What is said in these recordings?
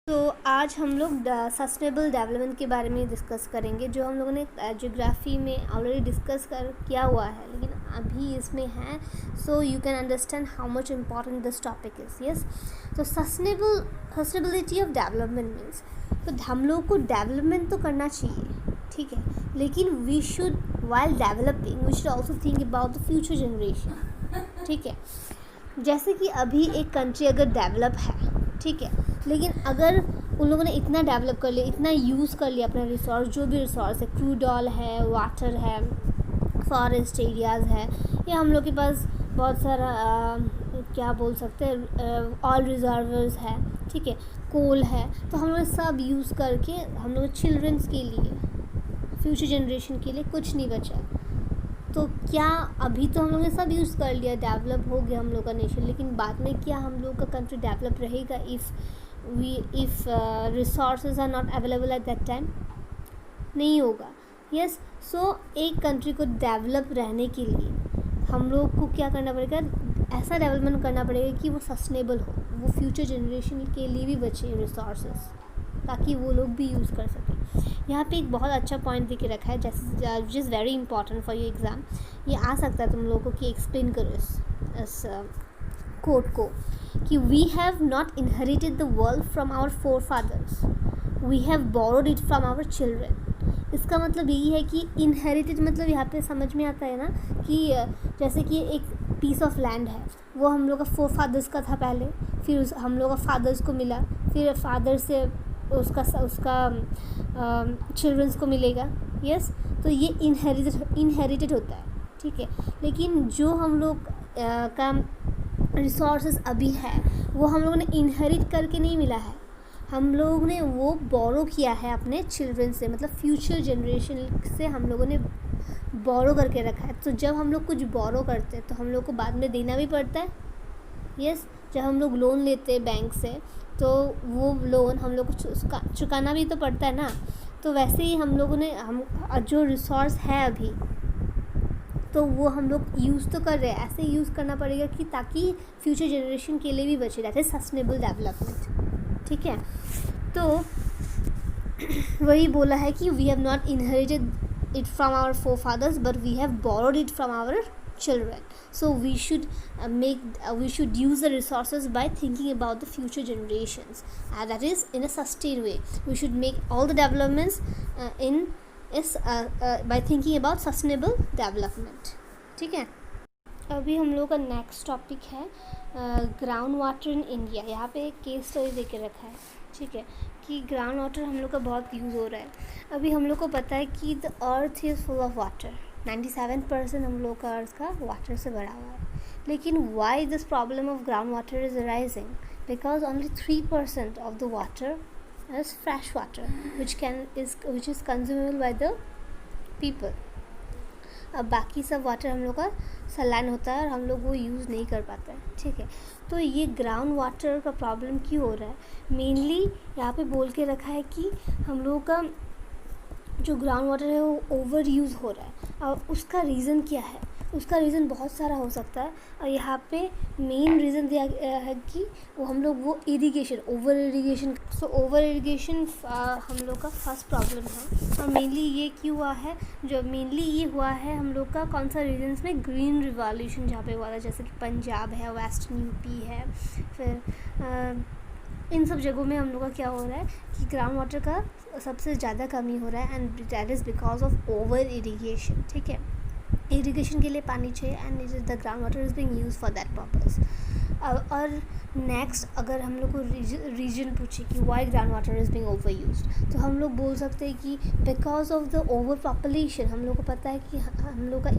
तो आज हम लोग सस्टेनेबल डेवलपमेंट के बारे में डिस्कस करेंगे, जो हम लोगों ने ज्योग्राफी में ऑलरेडी डिस्कस किया हुआ है, लेकिन अभी इसमें है, so you can understand how much important this topic is. Yes, तो सस्टेनेबिलिटी ऑफ डेवलपमेंट मीन्स, तो हम लोग को डेवलपमेंट तो करना चाहिए, ठीक है, लेकिन we should while developing we should also think about the future generation, ठीक है। जैसे कि अभी एक कंट्री अगर डेवलप है, ठीक है, लेकिन अगर उन लोगों ने इतना डेवलप कर लिया, इतना यूज़ कर लिया अपना रिसोर्स, जो भी रिसोर्स है, क्रूड ऑयल है, वाटर है, फॉरेस्ट एरियाज़ है, या हम लोग के पास बहुत सारा क्या बोल सकते हैं ऑयल रिजर्वर्स है, ठीक है, कोल है, तो हम लोग सब यूज़ करके हम लोग चिल्ड्रंस के लिए, फ्यूचर जनरेशन के लिए कुछ नहीं बचा। तो क्या अभी तो हम लोगों ने सब यूज़ कर लिया, डेवलप हो गया हम लोग का नेशन, लेकिन बाद में क्या हम लोग का कंट्री डेवलप रहेगा if resources are not available at that time? नहीं होगा। यस, सो एक कंट्री को डेवलप रहने के लिए हम लोग को क्या करना पड़ेगा, ऐसा डेवलपमेंट करना पड़ेगा कि वो सस्टेनेबल हो, वो फ्यूचर जनरेशन के लिए भी बचे रिसोर्सेज, ताकि वो लोग भी यूज़ कर सकें। यहाँ पे एक बहुत अच्छा पॉइंट दे के रखा है, जैसे which is very important for your exam. ये आ सकता है तुम लोगों को कि एक्सप्लेन करो इस कोट को, कि we have not inherited the world from our forefathers, we have borrowed it from our children. इसका मतलब यही है कि इनहेरिटेड मतलब यहाँ पे समझ में आता है ना, कि जैसे कि एक पीस ऑफ लैंड है, वो हम लोग का फोर फादर्स का था पहले, फिर हम लोग का फादर्स को मिला, फिर फादर से उसका चिल्ड्रंस को मिलेगा। यस, तो ये इनहेरिटेड होता है, ठीक है। लेकिन जो हम लोग का रिसोर्सेज अभी है, वो हम लोगों ने इनहेरिट करके नहीं मिला है, हम लोग ने वो बोरो किया है अपने चिल्ड्रन से, मतलब फ्यूचर जनरेशन से हम लोगों ने बोरो करके रखा है। तो जब हम लोग कुछ बोरो करते हैं तो हम लोग को बाद में देना भी पड़ता है। यस, जब हम लोग लोन लेते हैं बैंक से, तो वो लोन हम लोग को चुकाना भी तो पड़ता है ना। तो वैसे ही हम लोगों ने जो रिसोर्स है अभी, तो वो हम लोग यूज़ तो कर रहे हैं, ऐसे यूज़ करना पड़ेगा कि ताकि फ्यूचर जनरेशन के लिए भी बचे, दैट इज़ सस्टेनेबल डेवलपमेंट, ठीक है। तो वही बोला है कि we have not inherited it from our forefathers, but we have borrowed it from our children. So we should we should use the resources by thinking about the future generations, that is in a sustained way. We should make all the developments by thinking about sustainable development, ठीक है। अभी हम लोग का next topic है ground water in India. यहाँ पे एक केस स्टडी दे के रखा है, ठीक है, कि ग्राउंड वाटर हम लोग का बहुत यूज़ हो रहा है। अभी हम लोग को पता है कि the earth is full of water, 97% हम लोग का अर्थ का वाटर से भरा हुआ है। लेकिन why this problem of ground water is arising? Because only 3% of the water is fresh water which is consumable by the people। अब बाकी सब वाटर हम लोग का सलाइन होता है और हम लोग वो यूज़ नहीं कर पाते हैं, ठीक है। तो ये ग्राउंड वाटर का प्रॉब्लम क्यों हो रहा है? मेनली यहाँ पे बोल के रखा है कि हम लोग का जो ग्राउंड वाटर है वो ओवर यूज़ हो रहा है। और उसका रीज़न क्या है? उसका रीज़न बहुत सारा हो सकता है, और यहाँ पे मेन रीज़न दिया गया है कि वो हम लोग वो irrigation, over irrigation. So over irrigation हम लोग का फर्स्ट प्रॉब्लम है। और मेनली ये क्यों हुआ है? जो मेनली ये हुआ है हम लोग का कौन सा रीजन्स में, ग्रीन रिवॉल्यूशन जहाँ पे हुआ था, जैसे कि पंजाब है, वेस्टर्न यूपी है, फिर इन सब जगहों में हम लोग का क्या हो रहा है कि ग्राउंड वाटर का सबसे ज़्यादा कमी हो रहा है, and that is because of over irrigation, ठीक है। इरिगेशन के लिए पानी चाहिए, and the ground water is being use for that purpose. और नेक्स्ट अगर हम लोग को रीजन पूछे कि why ground water is being over used, तो हम लोग बोल सकते हैं कि because of the over population. हम लोग को पता है कि हम लोग का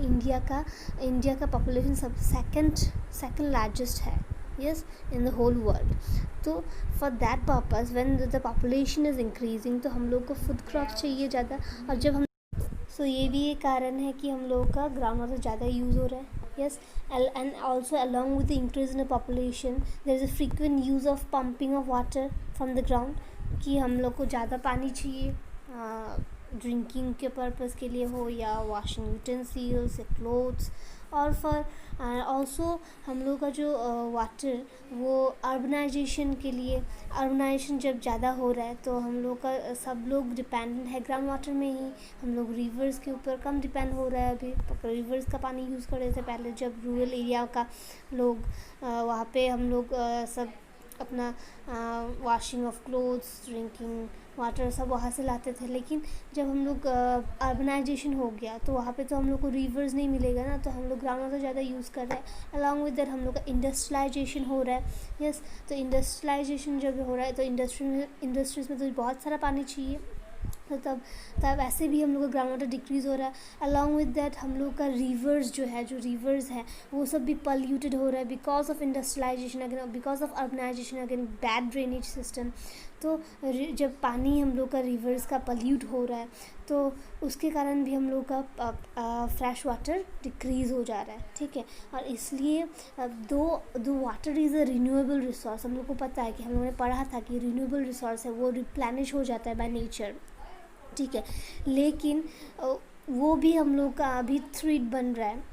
इंडिया का पॉपुलेशन सब सेकंड लार्जेस्ट है, yes, in the whole world। तो for that purpose when the population is increasing, तो हम लोग को फूड क्रॉप चाहिए ज़्यादा, और जब हम ये भी एक कारण है कि हम लोगों का ग्राउंड वाटर ज़्यादा यूज़ हो रहा है। Yes, and also along with the increase in the population there is a frequent use of pumping of water from the ground, कि हम लोग को ज़्यादा पानी चाहिए ड्रिंकिंग के पर्पज़ के लिए हो, या वॉशिंग यूटेंसिल्स या क्लोथ्स, और फॉर ऑल्सो हम लोग का जो वाटर वो अर्बनाइजेशन के लिए, अर्बनाइजेशन जब ज़्यादा हो रहा है तो हम लोग का सब लोग डिपेंडेंट है ग्राउंड वाटर में ही। हम लोग रिवर्स के ऊपर कम डिपेंड हो रहा है अभी। रिवर्स का पानी यूज़ कर रहे थे पहले, जब रूरल एरिया का लोग वहाँ पे हम लोग सब अपना washing of clothes, drinking water सब वहाँ से लाते थे। लेकिन जब हम लोग अर्बनाइजेशन हो गया तो वहाँ पे तो हम लोग को रिवर्स नहीं मिलेगा ना, तो हम लोग ग्राउंड वाटर ज़्यादा यूज़ कर रहे हैं। अलॉन्ग विद दैट हम लोग का इंडस्ट्रियलाइजेशन हो रहा है। यस, तो इंडस्ट्रियलाइजेशन जब हो रहा है तो इंडस्ट्रीज़ में तो बहुत सारा पानी चाहिए, तो तब ऐसे भी हम लोग का ग्राउंड वाटर डिक्रीज़ हो रहा है। अलॉन्ग विद दैट हम लोग का रिवर्स जो रिवर्स है वो सब भी पल्यूटेड हो रहा है because of industrialisation, again because of urbanisation, again bad drainage system. तो जब पानी हम लोग का रिवर्स का पल्यूट हो रहा है तो उसके कारण भी हम लोग का फ्रेश वाटर डिक्रीज़ हो जा रहा है, ठीक है। और इसलिए दो water is a renewable resource, हम लोग को पता है कि हम लोगों ने पढ़ा था कि रिन्यूएबल रिसोर्स है, वो रिप्लेनिश हो जाता है बाय नेचर, ठीक है। लेकिन वो भी हम लोग का अभी थ्रेट बन रहा है।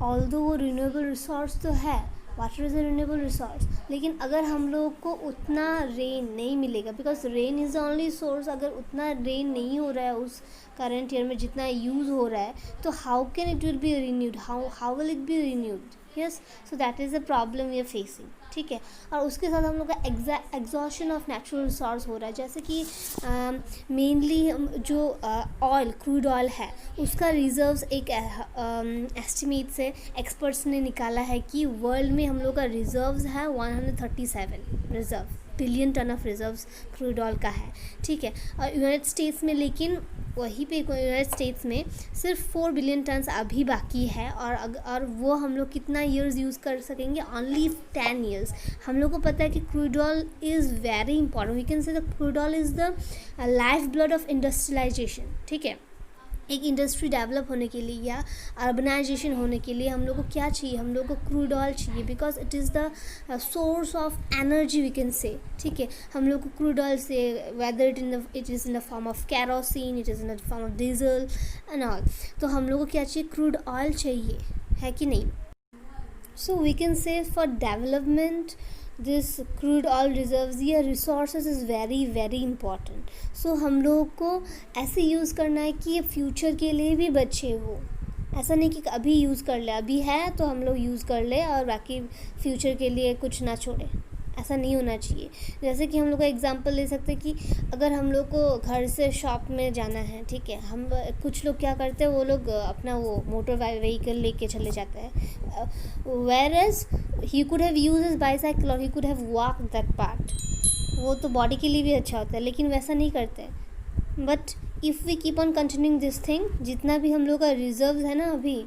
ऑल्दो वो रिन्यूएबल रिसोर्स तो है, water is a renewable resource, लेकिन अगर हम लोग को उतना रेन नहीं मिलेगा, because rain is the only source, अगर उतना रेन नहीं हो रहा है उस करंट ईयर में जितना यूज़ हो रहा है, तो how can it will be renewed, how will it be renewed? Yes, so that is the problem we are facing, ठीक है। और उसके साथ हम लोग का एग्जॉशन ऑफ नेचुरल रिसोर्स हो रहा है, जैसे कि मेनली जो ऑयल, क्रूड ऑयल है, उसका रिजर्व्स एक एस्टिमेट से एक्सपर्ट्स ने निकाला है कि वर्ल्ड में हम लोग का रिजर्व्स है 137 reserve billion tonne of reserves crude oil का है, ठीक है। और यूनाइटेड स्टेट्स में, लेकिन वहीं पे यूनाइटेड स्टेट्स में सिर्फ 4 बिलियन टन्स अभी बाकी है, और वो हम लोग कितना ईयर्स यूज़ कर सकेंगे? Only 10 years. हम लोग को पता है कि crude oil is very important, we can say the crude oil is the life blood of industrialisation, ठीक है। एक इंडस्ट्री डेवलप होने के लिए या अर्बनाइजेशन होने के लिए हम लोग को क्या चाहिए? हम लोग को क्रूड ऑयल चाहिए, because it is the source of energy, we can say, ठीक है। हम लोग को क्रूड ऑयल से, whether it is in the form of kerosene, it is in the form of diesel and all, तो हम लोग को क्या चाहिए? क्रूड ऑयल चाहिए, है कि नहीं? So we can say for development this crude oil reserves या resources is very very important. So हम लोग को ऐसे यूज़ करना है कि ये फ्यूचर के लिए भी बचे वो, ऐसा नहीं कि अभी यूज़ कर ले, अभी है तो हम लोग यूज़ कर ले और बाकी फ्यूचर के लिए कुछ ना छोड़े, ऐसा नहीं होना चाहिए। जैसे कि हम लोग का एग्जांपल ले सकते हैं कि अगर हम लोग को घर से शॉप में जाना है, ठीक है, हम कुछ लोग क्या करते हैं, वो लोग अपना वो मोटर व्हीकल लेके चले जाते हैं, whereas he could have use his bicycle or he could have walk that part, वो तो बॉडी के लिए भी अच्छा होता है, लेकिन वैसा नहीं करते। But if we keep on continuing this thing, जितना भी हम लोग का रिजर्व है ना अभी,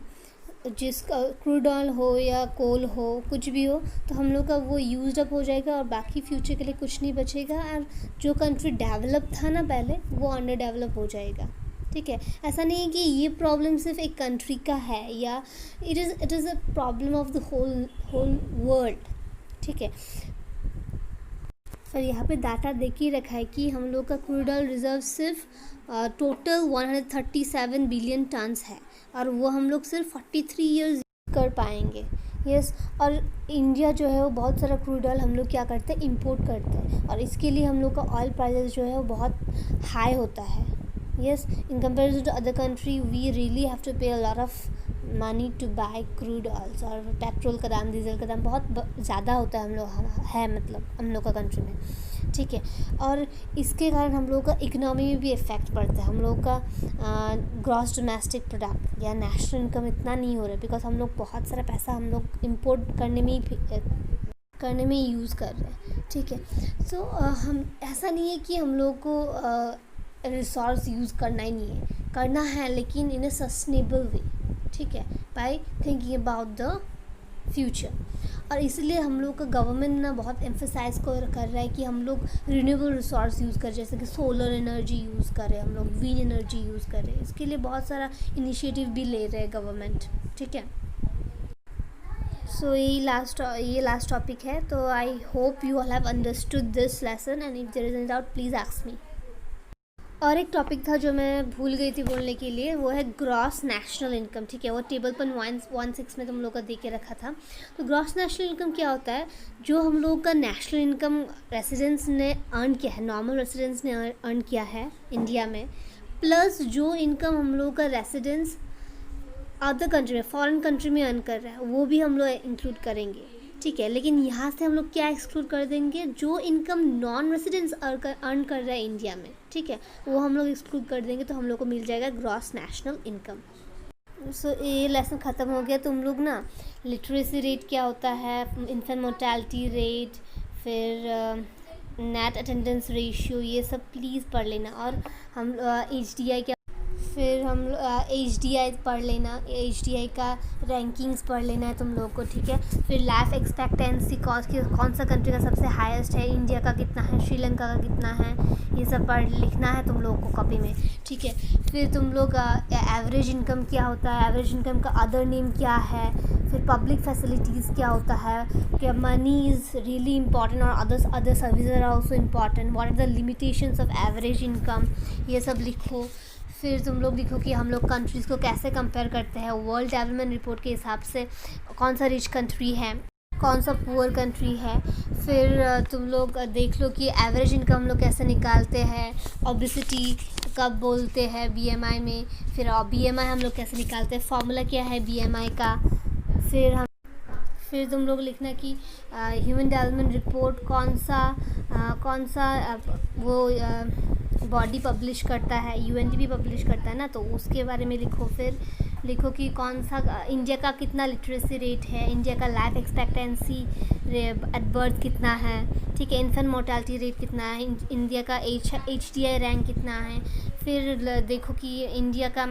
जिसका क्रूड ऑयल हो या कोल हो, कुछ भी हो, तो हम लोग का वो यूज्ड अप हो जाएगा और बाकी फ्यूचर के लिए कुछ नहीं बचेगा, और जो कंट्री डेवलप था ना पहले, वो अंडर डेवलप हो जाएगा, ठीक है। ऐसा नहीं है कि ये प्रॉब्लम सिर्फ एक कंट्री का है, या it is a problem of the whole world, ठीक है। और यहाँ पे डाटा देख ही रखा है कि हम लोग का क्रूड ऑयल रिजर्व सिर्फ टोटल 137 बिलियन टन्स है, और वो हम लोग सिर्फ 43 ईयर्स कर पाएंगे। यस, और इंडिया जो है वो बहुत सारा क्रूड ऑयल हम लोग क्या करते हैं? इंपोर्ट करते हैं, और इसके लिए हम लोग का ऑयल प्राइसेस जो है वो बहुत हाई होता है। Yes, in comparison to other country we really have to pay a lot of money to buy crude oils, और पेट्रोल का दाम, डीजल का दाम बहुत ज़्यादा होता है मतलब हम लोग का कंट्री में, ठीक है। और इसके कारण हम लोग का इकोनॉमी में भी इफ़ेक्ट पड़ता है। हम लोग का ग्रॉस डोमेस्टिक प्रोडक्ट या नेशनल इनकम इतना नहीं हो रहा है, बिकॉज हम लोग बहुत सारा पैसा हम लोग इम्पोर्ट करने में ही यूज़ कर रहे हैं, ठीक है। सो हम ऐसा नहीं है कि हम लोग को रिसोर्स यूज़ करना ही नहीं है, करना है, लेकिन इन अ सस्टेनेबल वे, ठीक है, by thinking about the future. और इसलिए हम लोग का गवर्नमेंट ना बहुत एम्फेसाइज कर रहा है कि हम लोग रिन्यूएबल रिसोर्स यूज़ करें, जैसे कि सोलर एनर्जी यूज़ करें, हम लोग विंड एनर्जी यूज़ करें। इसके लिए बहुत सारा इनिशिएटिव भी ले रहे हैं गवर्नमेंट, ठीक है। सो ये लास्ट टॉपिक है, तो I hope you all have understood this lesson, and if there is any doubt please ask me. और एक टॉपिक था जो मैं भूल गई थी बोलने के लिए, वो है ग्रॉस नेशनल इनकम। ठीक है, वो टेबल पर 116 में तुम लोग का दे के रखा था। तो ग्रॉस नेशनल इनकम क्या होता है? जो हम लोग का नेशनल इनकम रेसिडेंस ने अर्न किया है, नॉर्मल रेसिडेंस ने अर्न किया है इंडिया में, प्लस जो इनकम हम लोग का रेसिडेंस अदर कंट्री में, फॉरेन कंट्री में अर्न कर रहा है, वो भी हम लोग इंक्लूड करेंगे। ठीक है, लेकिन यहाँ से हम लोग क्या एक्सक्लूड कर देंगे? जो इनकम नॉन रेसिडेंट्स अर्न कर रहा है इंडिया में, ठीक है, वो हम लोग एक्सक्लूड कर देंगे। तो हम लोग को मिल जाएगा ग्रॉस नेशनल इनकम। सो ये लेसन ख़त्म हो गया। तुम लोग ना लिटरेसी रेट क्या होता है, इन्फेंट मोर्टेलिटी रेट, फिर नेट अटेंडेंस रेशियो, ये सब प्लीज़ पढ़ लेना। और हम HDI क्या, फिर हम HDI पढ़ लेना, HDI का रैंकिंग्स पढ़ लेना है तुम लोग को। ठीक है, फिर लाइफ एक्सपेक्टेंसी कौन सा कंट्री का सबसे हाईएस्ट है, इंडिया का कितना है, श्रीलंका का कितना है, ये सब पढ़ लिखना है तुम लोग को कॉपी में। ठीक है, फिर तुम लोग एवरेज इनकम क्या होता है, एवरेज इनकम का अदर नेम क्या है, फिर पब्लिक फैसिलिटीज़ क्या होता है, कि मनी इज़ रियली इंपॉर्टेंट और other services are also important, what are the limitations of average income, ये सब लिखो। फिर तुम लोग लिखो कि हम लोग कंट्रीज़ को कैसे कंपेयर करते हैं वर्ल्ड डेवलपमेंट रिपोर्ट के हिसाब से, कौन सा रिच कंट्री है, कौन सा पुअर कंट्री है। फिर तुम लोग देख लो कि एवरेज इनकम हम लोग कैसे निकालते हैं, ओबेसिटी कब बोलते हैं BMI में, फिर BMI हम लोग कैसे निकालते हैं, फार्मूला क्या है BMI का। फिर तुम लोग लिखना कि ह्यूमन डेवलपमेंट रिपोर्ट कौन सा वो बॉडी पब्लिश करता है, UNDP पब्लिश करता है ना, तो उसके बारे में लिखो। फिर लिखो कि कौन सा इंडिया का कितना लिटरेसी रेट है, इंडिया का लाइफ एक्सपेक्टेंसी एट बर्थ कितना है, ठीक है, इन्फेंट मोर्टेलिटी रेट कितना है, इंडिया का HDI रैंक कितना है। फिर देखो कि इंडिया का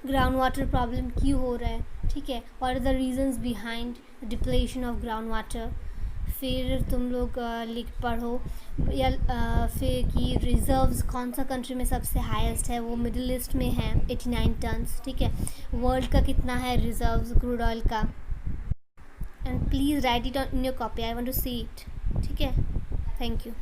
ग्राउंड वाटर प्रॉब्लम क्यों हो रहा है, ठीक है, what are the reasons behind depletion of ground water. फिर तुम लोग पढ़ो या फिर कि रिज़र्व्स कौन सा कंट्री में सबसे हाईएस्ट है, वो मिडिल ईस्ट में है 89 टन्स। ठीक है, वर्ल्ड का कितना है रिज़र्व्स क्रूड ऑयल का, and please write it in your copy, I want to see it. ठीक है, थैंक यू।